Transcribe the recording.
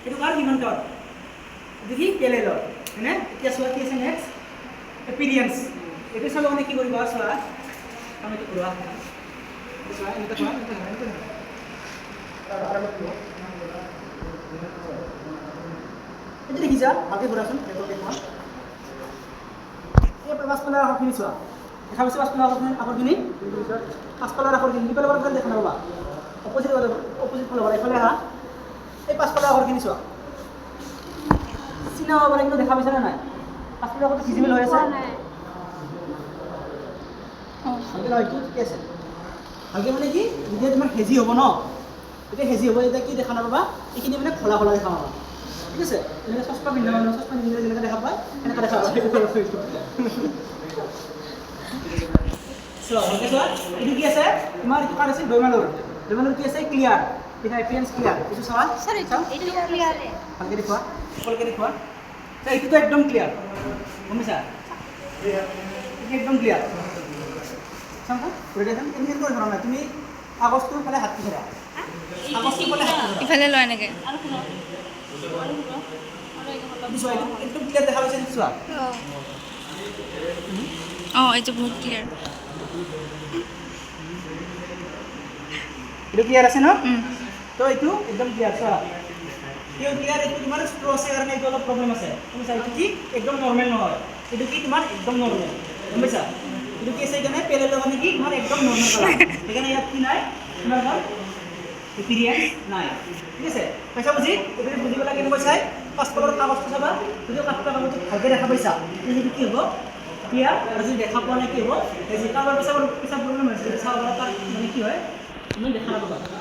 এইটো কাৰ হিমন্তৰ এইটো কি পেলেলৰ হয়নে এতিয়া চোৱা কি আছে নেক্সট এপিৰিয়েন্স এইটো চাব মানে কি কৰিব চোৱা আমি এইটো ঘূৰোৱা চোৱা এনেকৈ চোৱা এইটো দেখিছা ভালকৈ ঘূৰাচোন ৰেকৰ্ড দেখুৱা এই পাঁচফালৰ আখৰখিনি চোৱা দেখা পাইছে পাঁচফালৰ আখৰখিনি পাঁচফালৰ আখৰখিনি কিবা লগত দেখা নাপাবা অপজিট ফালৰ পৰা এইফালে আহা এই পাঁচফালৰ আখৰখিনি চোৱা চিনা হ'ব পাৰে কিন্তু দেখা পাইছা নে নাই পাঁচফালৰ আখৰটো ভিজিবল হৈ আছে ভালকৈ হয়তো ঠিকে আছে ভালকৈ মানে কি যেতিয়া তোমাৰ হেজি হ'ব ন এতিয়া হেজি হ'ব এতিয়া কি দেখা নাপাবা এইখিনি মানে খোলা খোলা দেখা পাবা ঠিক আছে এনেকৈ চশমা পিন্ধা মানুহ চশমা পিন্ধিলে যেনেকৈ দেখা পায় এনেকৈ দেখা পাবা চোৱা ভালকৈ চোৱা এইটো কি আছে তোমাৰ এইটো কাৰ আছে দৈমালুৰ কি আছে ক্লিয়াৰ এটা এপিৰিয়েন্স ক্লিয়াৰ এইটো চাৱা স্যাৰ এইটো ক্লিয়াৰ ভালকৈ দেখুৱা সকলোকে দেখুৱা এইটোতো একদম ক্লিয়াৰ গম পাইছা এইটো একদম ক্লিয়াৰ চাম ৰেডিয়েশ্যন কেনেকৈ কৰিব নাই তুমি কাগজটোৰ ফালে হাত পিছৰা কাগজটোৰ ফালে হাত পিছৰা ইফালে লয় এনেকে চোৱা এইটো একদম ক্লিয়াৰ দেখা পাইছে নেকি চোৱা এইটো বহুত ক্লিয়াৰ এইটো ক্লিয়াৰ আছে ন তো এইটো একদম ক্লিয়াৰ চোৱা কিয় ক্লিয়াৰ এইটো তোমাৰ স্ক্ৰু আছে কাৰণে এইটো অলপ প্ৰব্লেম আছে তুমি চাই এইটো কি একদম নৰ্মেল নহয় এইটো কি তোমাৰ একদম নৰ্মেল গম পাইছা এইটো কি আছে এইকাৰণে পেলেলৰ মানে কি তোমাৰ একদম নৰ্মেল কালাৰ সেইকাৰণে ইয়াত কি নাই তোমাৰ ঘৰ এপিৰিয়েন্স নাই ঠিক আছে পইচা বুজি এইটো বুজি পেলাই কেনেকৈ চাই পাঁচফালৰ কাগজটো চাবা যদি পাঁচফালৰ কাগজটো ভালকৈ দেখা পাইছা সেইটো কি হ'ব ক্লিয়াৰ আৰু যদি দেখা পোৱা নাই কি হ'ব এই যে কাগজৰ পিছা প্ৰব্লেম হৈছে চাব তাৰ মানে কি হয় তুমি দেখা নাপাবা